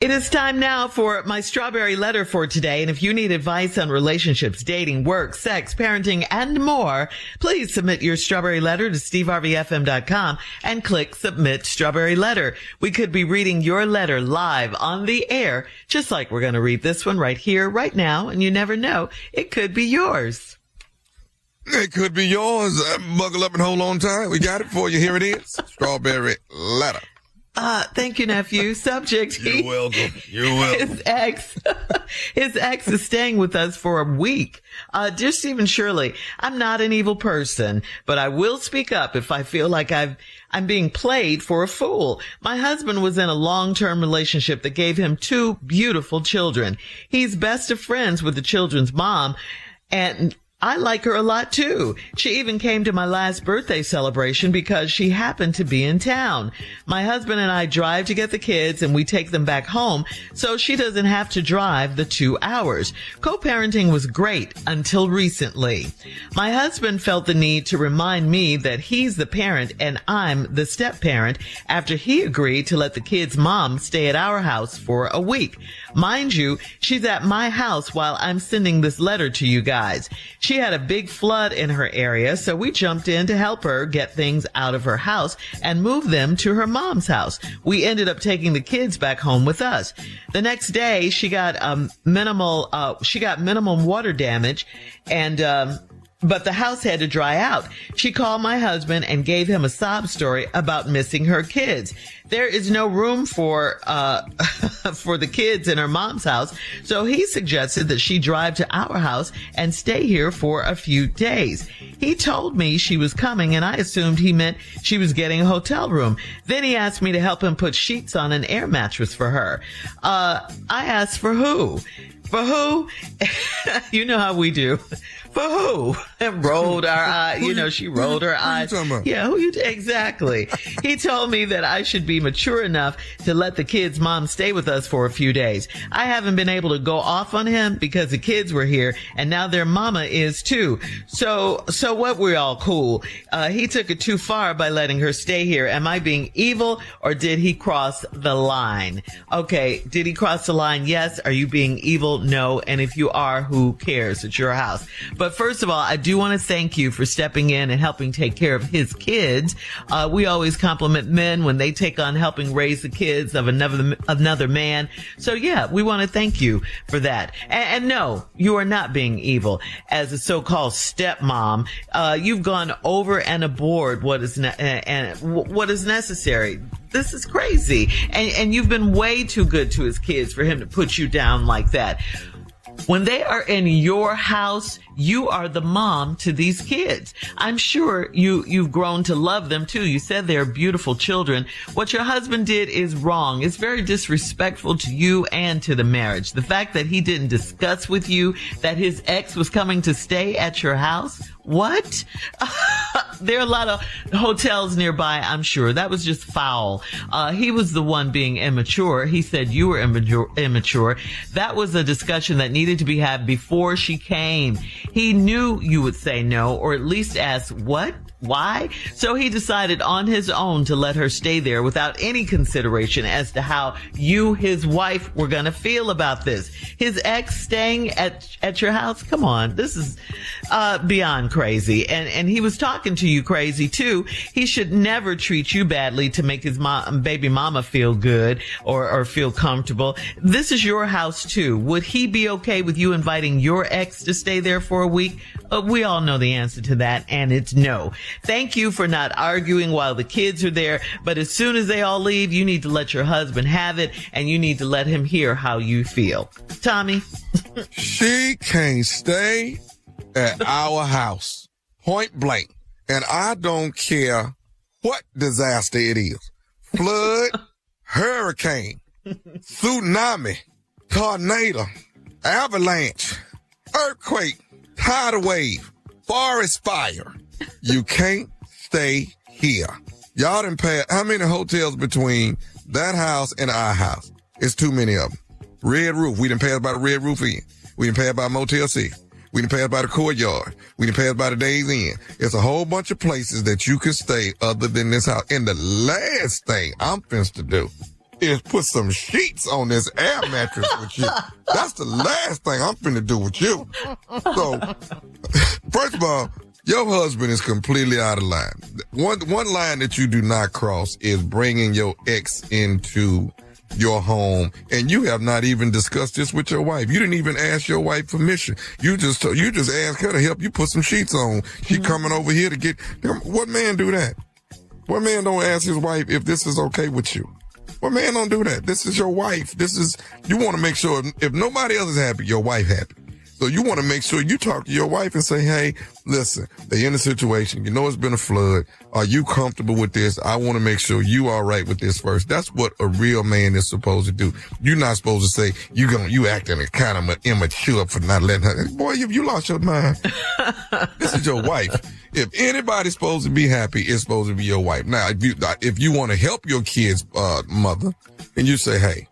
It is time now for my strawberry letter for today. And if you need advice on relationships, dating, work, sex, parenting, and more, please submit your strawberry letter to steveharveyfm.com and click submit strawberry letter. We could be reading your letter live on the air, just like we're going to read this one right here, right now. And you never know, it could be yours. It could be yours. Buckle up and hold on tight. We got it for you. Here it is. Strawberry letter. Thank you, nephew. Subject. You're welcome. You're welcome. His ex is staying with us for a week. Dear Stephen Shirley, I'm not an evil person, but I will speak up if I feel like I'm being played for a fool. My husband was in a long-term relationship that gave him 2 beautiful children. He's best of friends with the children's mom, and I like her a lot too. She even came to my last birthday celebration because she happened to be in town. My husband and I drive to get the kids and we take them back home so she doesn't have to drive the 2 hours. Co-parenting was great until recently. My husband felt the need to remind me that he's the parent and I'm the step-parent after he agreed to let the kids' mom stay at our house for a week. Mind you, she's at my house while I'm sending this letter to you guys. She had a big flood in her area, so we jumped in to help her get things out of her house and move them to her mom's house. We ended up taking the kids back home with us. The next day, she got minimum water damage but the house had to dry out. She called my husband and gave him a sob story about missing her kids. There is no room for the kids in her mom's house, so he suggested that she drive to our house and stay here for a few days. He told me she was coming, and I assumed he meant she was getting a hotel room. Then he asked me to help him put sheets on an air mattress for her. I asked for who? For who? You know how we do. For who? And rolled our eyes. She rolled her eyes. Yeah, exactly. He told me that I should be mature enough to let the kids' mom stay with us for a few days. I haven't been able to go off on him because the kids were here and now their mama is too. So what? We're all cool. He took it too far by letting her stay here. Am I being evil or did he cross the line? Okay. Did he cross the line? Yes. Are you being evil? No. And if you are, who cares? It's your house. But first of all, I do want to thank you for stepping in and helping take care of his kids. We always compliment men when they take on helping raise the kids of another man. So yeah, we want to thank you for that. And no, you are not being evil. As a so-called stepmom, you've gone over and aboard what is necessary. This is crazy. And you've been way too good to his kids for him to put you down like that. When they are in your house, you are the mom to these kids. I'm sure you've grown to love them too. You said they're beautiful children. What your husband did is wrong. It's very disrespectful to you and to the marriage. The fact that he didn't discuss with you that his ex was coming to stay at your house. What? There are a lot of hotels nearby, I'm sure. That was just foul. He was the one being immature. He said you were immature. That was a discussion that needed to be had before she came. He knew you would say no, or at least ask, what? Why? So he decided on his own to let her stay there without any consideration as to how you, his wife, were going to feel about this. His ex staying at your house? Come on. This is beyond crazy. And he was talking to you crazy too. He should never treat you badly to make his baby mama feel good or feel comfortable. This is your house too. Would he be okay with you inviting your ex to stay there for a week? We all know the answer to that, and it's no. Thank you for not arguing while the kids are there, but as soon as they all leave, you need to let your husband have it, and you need to let him hear how you feel. Tommy? She can't stay at our house, point blank, and I don't care what disaster it is. Flood, hurricane, tsunami, tornado, avalanche, earthquake, tidal wave, forest fire. You can't stay here. Y'all done pay how many hotels between that house and our house? It's too many of them. Red Roof. We done passed by the Red Roof Inn. We done passed by Motel 6. We done passed by the Courtyard. We done passed by the Days Inn. It's a whole bunch of places that you can stay other than this house. And the last thing I'm finna to do is put some sheets on this air mattress with you. That's the last thing I'm finna do with you. So, first of all, your husband is completely out of line. One line that you do not cross is bringing your ex into your home, and you have not even discussed this with your wife. You didn't even ask your wife permission. You just asked her to help you put some sheets on. She coming over here to get. What man do that? What man don't ask his wife if this is okay with you? What man don't do that? This is your wife. You want to make sure if nobody else is happy, your wife happy. So you want to make sure you talk to your wife and say, hey, listen, they in a situation. You know it's been a flood. Are you comfortable with this? I want to make sure you all right with this first. That's what a real man is supposed to do. You're not supposed to say, you acting kind of immature for not letting her. Boy, you lost your mind. This is your wife. If anybody's supposed to be happy, it's supposed to be your wife. Now, if you want to help your kid's mother, and you say, hey,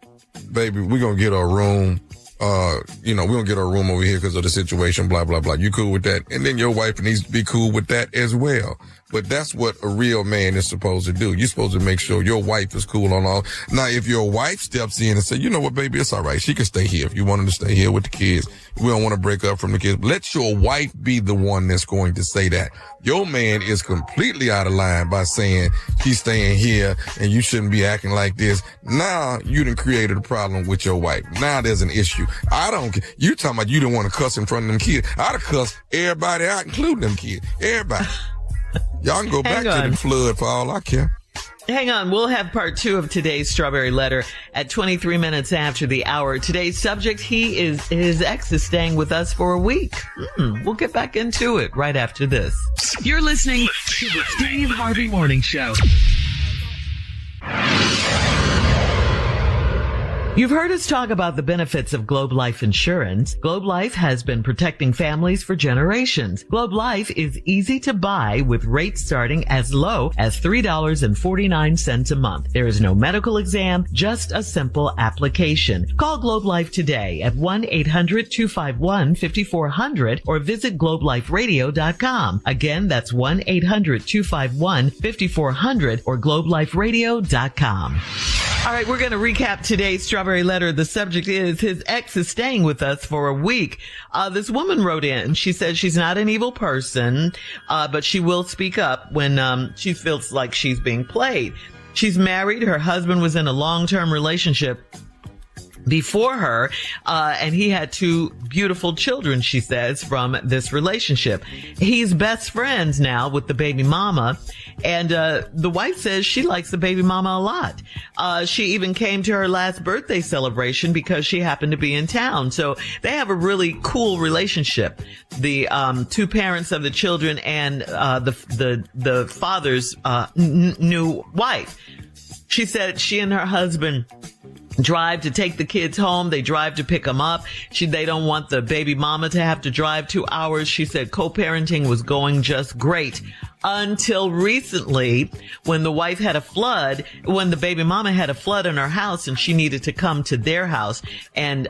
baby, we're going to get a room. We're gonna get our room over here because of the situation, blah, blah, blah. You cool with that? And then your wife needs to be cool with that as well. But that's what a real man is supposed to do. You're supposed to make sure your wife is cool on all. Now, if your wife steps in and say, you know what, baby, it's all right. She can stay here. If you want her to stay here with the kids, we don't want to break up from the kids. Let your wife be the one that's going to say that. Your man is completely out of line by saying she's staying here and you shouldn't be acting like this. Now you done created a problem with your wife. Now there's an issue. I don't care. You talking about you didn't want to cuss in front of them kids. I'd have cussed everybody out, including them kids. Everybody. Y'all can go back to the flood for all I care. Hang on. We'll have part 2 of today's Strawberry Letter at 23 minutes after the hour. Today's subject, his ex is staying with us for a week. We'll get back into it right after this. You're listening to the Steve Harvey Morning Show. You've heard us talk about the benefits of Globe Life Insurance. Globe Life has been protecting families for generations. Globe Life is easy to buy with rates starting as low as $3.49 a month. There is no medical exam, just a simple application. Call Globe Life today at 1-800-251-5400 or visit globeliferadio.com. Again, that's 1-800-251-5400 or globeliferadio.com. All right, we're going to recap today's Strawberry Letter. The subject is his ex is staying with us for a week. This woman wrote in. She said she's not an evil person, but she will speak up when she feels like she's being played. She's married. Her husband was in a long-term relationship before her, and he had 2 beautiful children, she says, from this relationship. He's best friends now with the baby mama, and the wife says she likes the baby mama a lot. She even came to her last birthday celebration because she happened to be in town. So they have a really cool relationship. The 2 parents of the children and the father's new wife. She said she and her husband drive to take the kids home. They drive to pick them up. They don't want the baby mama to have to drive 2 hours. She said co-parenting was going just great until recently when the wife had a flood, when the baby mama had a flood in her house and she needed to come to their house and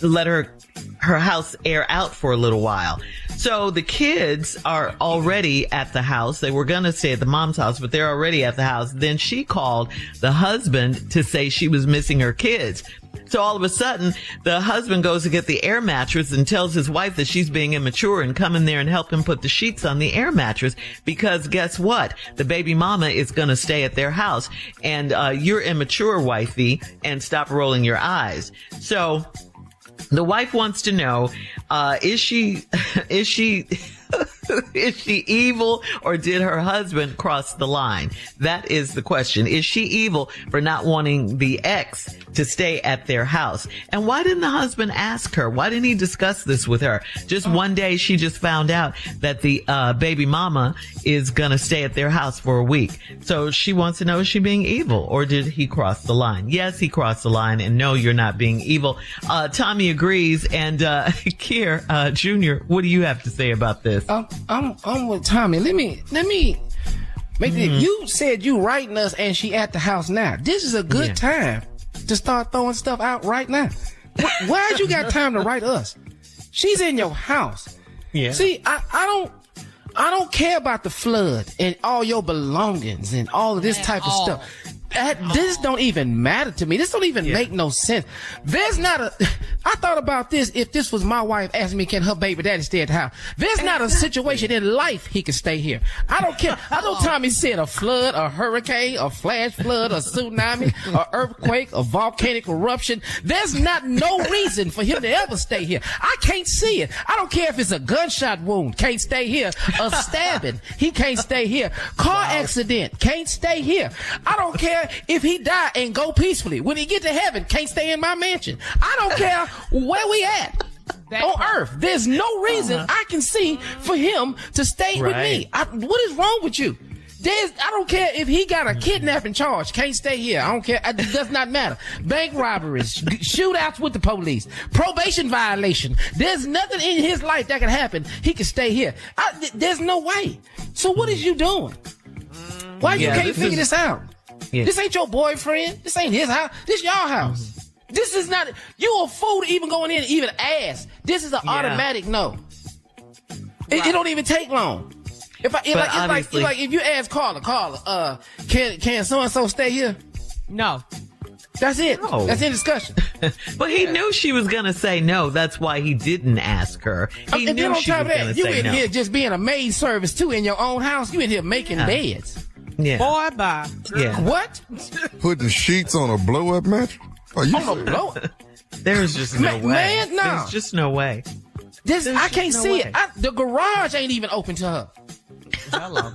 let her house air out for a little while. So the kids are already at the house. They were going to stay at the mom's house, but they're already at the house. Then she called the husband to say she was missing her kids. So all of a sudden, the husband goes to get the air mattress and tells his wife that she's being immature and come in there and help him put the sheets on the air mattress because guess what? The baby mama is going to stay at their house and you're immature, wifey, and stop rolling your eyes. So the wife wants to know, is she evil or did her husband cross the line? That is the question. Is she evil for not wanting the ex to stay at their house? And why didn't the husband ask her? Why didn't he discuss this with her? Just one day she just found out that the baby mama is going to stay at their house for a week. So she wants to know, is she being evil or did he cross the line? Yes, he crossed the line, and no, you're not being evil. Tommy agrees, and Kier Jr., what do you have to say about this? I'm with Tommy. Let me make it. You said you writing us and she at the house now. This is a good time to start throwing stuff out right now. Why'd you got time to write us? She's in your house. Yeah. See, I don't care about the flood and all your belongings and all of this type of stuff. This don't even matter to me. This don't even make no sense. There's not I thought about this if this was my wife asking me, can her baby daddy stay at the house? There's not a situation in life he can stay here. I don't care. I know Tommy said a flood, a hurricane, a flash flood, a tsunami, a earthquake, a volcanic eruption. There's not no reason for him to ever stay here. I can't see it. I don't care if it's a gunshot wound, can't stay here. A stabbing, he can't stay here. Car accident, can't stay here. I don't care if he die and go peacefully. When he get to heaven, can't stay in my mansion. I don't care where we at on earth. There's no reason I can see for him to stay with me. What is wrong with you? I don't care if he got a kidnapping charge, can't stay here. I don't care. It does not matter. Bank robberies, shootouts with the police, probation violation. There's nothing in his life that can happen. He can stay here. There's no way. So what is you doing? Why you can't figure this out? Yeah. This ain't your boyfriend. This ain't his house. This your house. This is not. You a fool to even going in and even ask. This is an automatic no. It don't even take long. It's like if you ask Carla, can so and so stay here? No. That's it. No. That's in discussion. But he knew she was gonna say no. That's why he didn't ask her. He knew she was gonna say no. You in here just being a maid service too in your own house. You in here making beds. Yeah. Boy, bye. Yeah. What? Putting sheets on a blow-up mattress? Are you on a blow-up? There's just no way. Man, no. There's just no way. I can't see it. The garage ain't even open to her. Hello.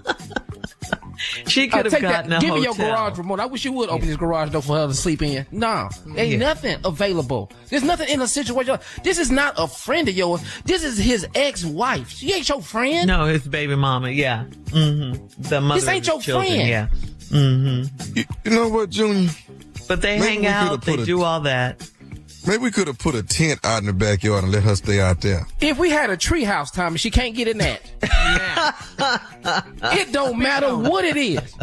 She could have gotten a hotel. Give me your garage remote. I wish you would open this garage door for her to sleep in. No, ain't nothing available. There's nothing in a situation. This is not a friend of yours. This is his ex-wife. She ain't your friend. No, his baby mama. Yeah. Mm-hmm. The mother. This ain't your children, friend. Yeah. Mm-hmm. You know what, Junior? But they hang out. They do all that. Maybe we could have put a tent out in the backyard and let her stay out there. If we had a tree house, Tommy, she can't get in that. It don't matter what it is.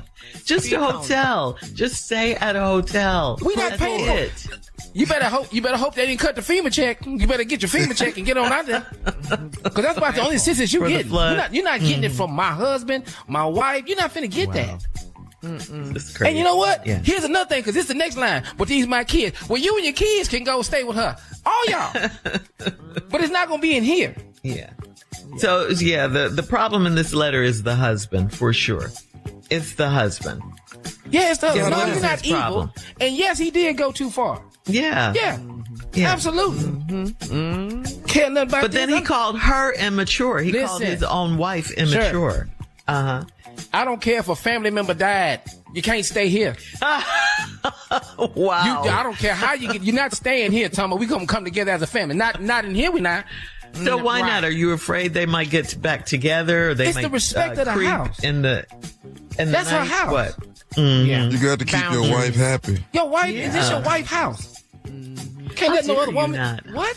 Just a hotel. Just stay at a hotel. We not paying for it. You better hope they didn't cut the FEMA check. You better get your FEMA check and get on out there. Because that's about the only assistance you get. You're not getting it from my husband, my wife. You're not finna get that. And you know what? Yeah. Here's another thing, because this is the next line. But these my kids. Well, you and your kids can go stay with her. All y'all. But it's not going to be in here. Yeah. So, the problem in this letter is the husband, for sure. It's the husband. Yeah, it's the husband. No, you're not evil. Problem. And yes, he did go too far. Yeah. Yeah. Absolutely. Care nothing about But then he called her immature. He called his own wife immature. Sure. Uh-huh. I don't care if a family member died. You can't stay here. Wow. I don't care how you get. You're not staying here, Tommy. We gonna come together as a family. Not in here. We not. So why not? Are you afraid they might get back together? Or they might the respect of the house. That's her house. What? Mm-hmm. Yeah. You got to keep your wife happy. Your wife is this your wife's house? Can't let no other woman. Not. What?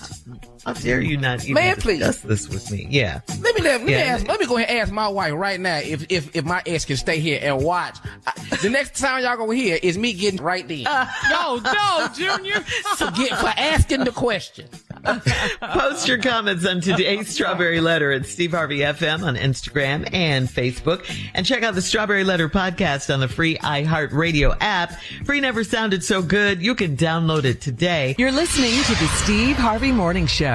How dare you not even discuss this with me? Yeah. Let me go ahead and ask my wife right now if my ex can stay here and watch. The next time y'all gonna hear is me getting right then. No, Junior. For asking the question. Post your comments on today's Strawberry Letter at Steve Harvey FM on Instagram and Facebook. And check out the Strawberry Letter podcast on the free iHeartRadio app. Free never sounded so good. You can download it today. You're listening to the Steve Harvey Morning Show.